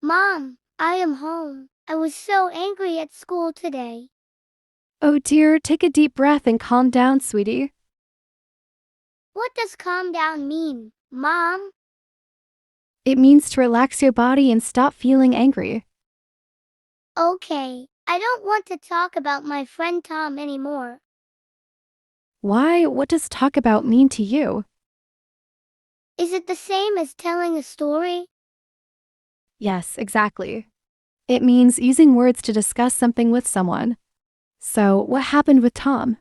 Mom, I am home. I was so angry at school today. Oh dear, take a deep breath and calm down, sweetie. What does calm down mean, Mom? It means to relax your body and stop feeling angry. Okay, I don't want to talk about my friend Tom anymore. Why? What does talk about mean to you? Is it the same as telling a story? Yes, exactly. It means using words to discuss something with someone. So, what happened with Tom?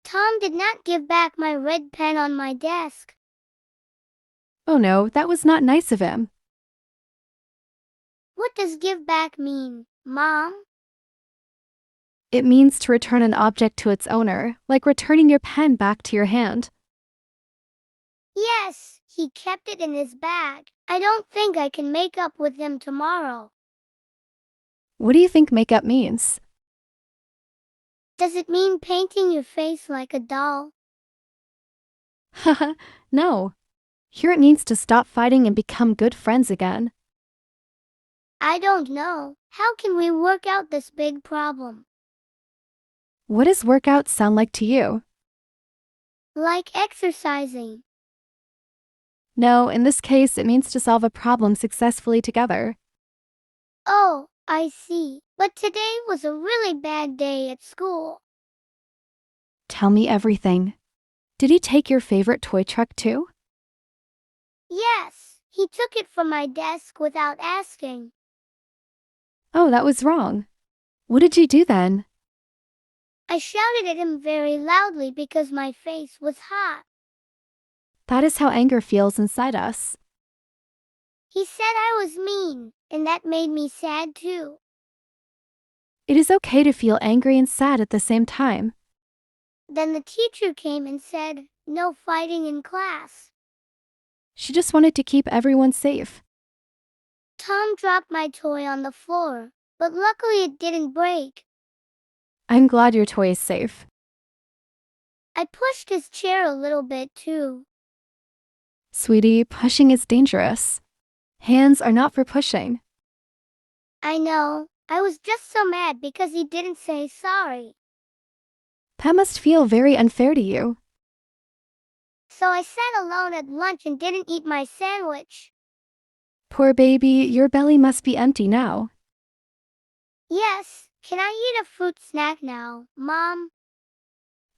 Tom did not give back my red pen on my desk. Oh no, that was not nice of him. What does give back mean, Mom? It means to return an object to its owner, like returning your pen back to your hand. Yes, he kept it in his bag. I don't think I can make up with him tomorrow. What do you think makeup means? Does it mean painting your face like a doll? Haha, no. Here it means to stop fighting and become good friends again. I don't know. How can we work out this big problem? What does workout sound like to you? Like exercising. No, in this case, it means to solve a problem successfully together. Oh, I see. But today was a really bad day at school. Tell me everything. Did he take your favorite toy truck too? Yes, he took it from my desk without asking. Oh, that was wrong. What did you do then? I shouted at him very loudly because my face was hot. That is how anger feels inside us. He said I was mean, and that made me sad too. It is okay to feel angry and sad at the same time. Then the teacher came and said, "No fighting in class." She just wanted to keep everyone safe. Tom dropped my toy on the floor, but luckily it didn't break. I'm glad your toy is safe. I pushed his chair a little bit too. Sweetie, pushing is dangerous. Hands are not for pushing. I know, I was just so mad because he didn't say sorry. That must feel very unfair to you. So I sat alone at lunch and didn't eat my sandwich. Poor baby, your belly must be empty now. Yes, can I eat a fruit snack now, Mom?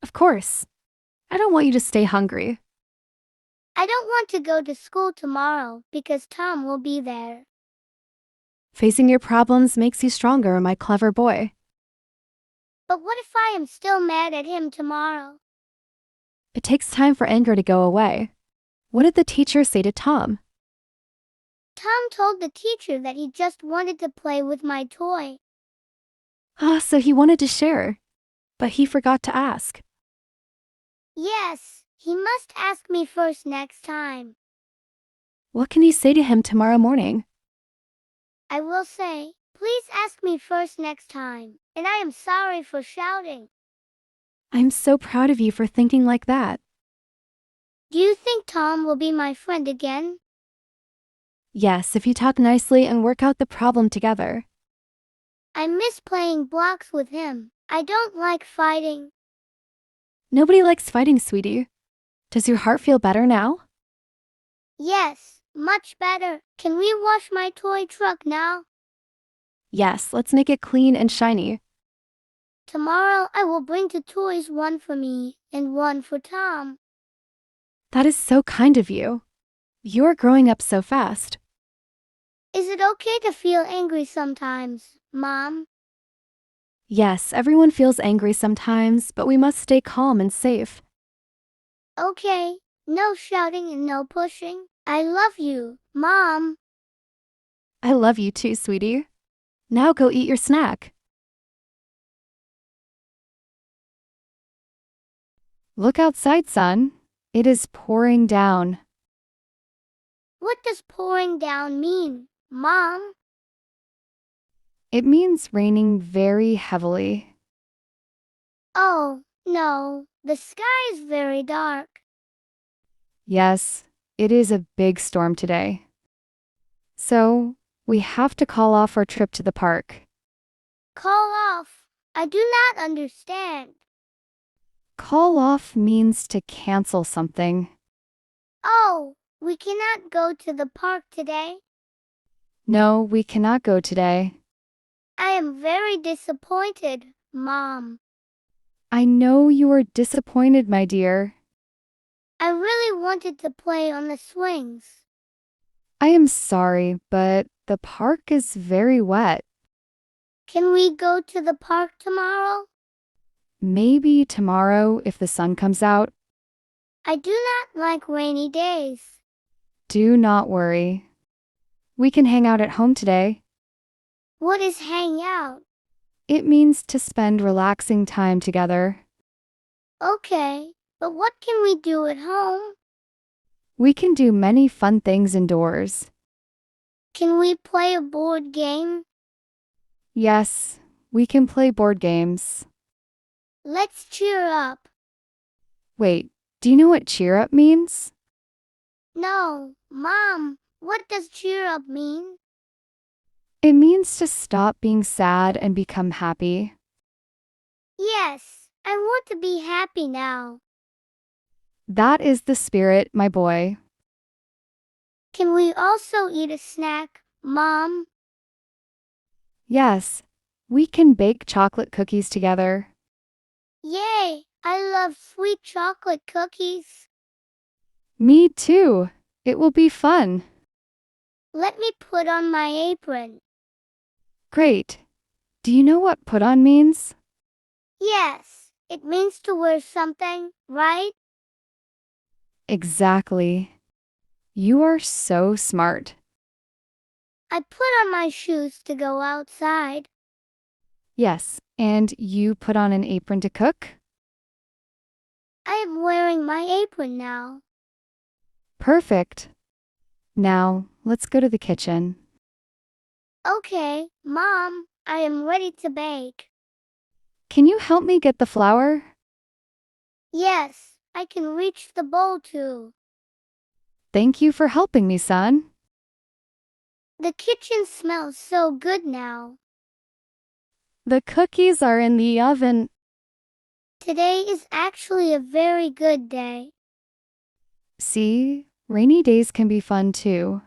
Of course. I don't want you to stay hungry. I don't want to go to school tomorrow because Tom will be there. Facing your problems makes you stronger, my clever boy. But what if I am still mad at him tomorrow? It takes time for anger to go away. What did the teacher say to Tom? Tom told the teacher that he just wanted to play with my toy. Ah, so he wanted to share. But he forgot to ask. Yes, he must ask me first next time. What can you say to him tomorrow morning? I will say, "Please ask me first next time, and I am sorry for shouting." I'm so proud of you for thinking like that. Do you think Tom will be my friend again? Yes, if you talk nicely and work out the problem together. I miss playing blocks with him. I don't like fighting. Nobody likes fighting, sweetie. Does your heart feel better now? Yes, much better. Can we wash my toy truck now? Yes, let's make it clean and shiny. Tomorrow I will bring two toys, one for me and one for Tom. That is so kind of you. You're growing up so fast. Is it okay to feel angry sometimes, Mom? Yes, everyone feels angry sometimes, but we must stay calm and safe. Okay, no shouting and no pushing. I love you, Mom. I love you too, sweetie. Now go eat your snack. Look outside, son. It is pouring down. What does pouring down mean, Mom? It means raining very heavily. Oh, no, the sky is very dark. Yes, it is a big storm today. So, We have to call off our trip to the park. Call off. I do not understand. Call off means to cancel something. Oh, we cannot go to the park today. No, we cannot go today. I am very disappointed, Mom. I know you are disappointed, my dear. I really wanted to play on the swings. I am sorry, but the park is very wet. Can we go to the park tomorrow? Maybe tomorrow if the sun comes out. I do not like rainy days. Do not worry. We can hang out at home today. What is hang out? It means to spend relaxing time together. Okay, but what can we do at home? We can do many fun things indoors. Can we play a board game? Yes, we can play board games. Let's cheer up. Wait, do you know what cheer up means? No, Mom, what does cheer up mean? It means to stop being sad and become happy. Yes, I want to be happy now. That is the spirit, my boy. Can we also eat a snack, Mom? Yes, we can bake chocolate cookies together. Yay! I love sweet chocolate cookies. Me too. It will be fun. Let me put on my apron. Great. Do you know what put on means? Yes, it means to wear something, right? Exactly. You are so smart. I put on my shoes to go outside. Yes, and you put on an apron to cook? I am wearing my apron now. Perfect. Now, let's go to the kitchen. Okay, Mom, I am ready to bake. Can you help me get the flour? Yes, I can reach the bowl too. Thank you for helping me, son. The kitchen smells so good now. The cookies are in the oven. Today is actually a very good day. See, rainy days can be fun too.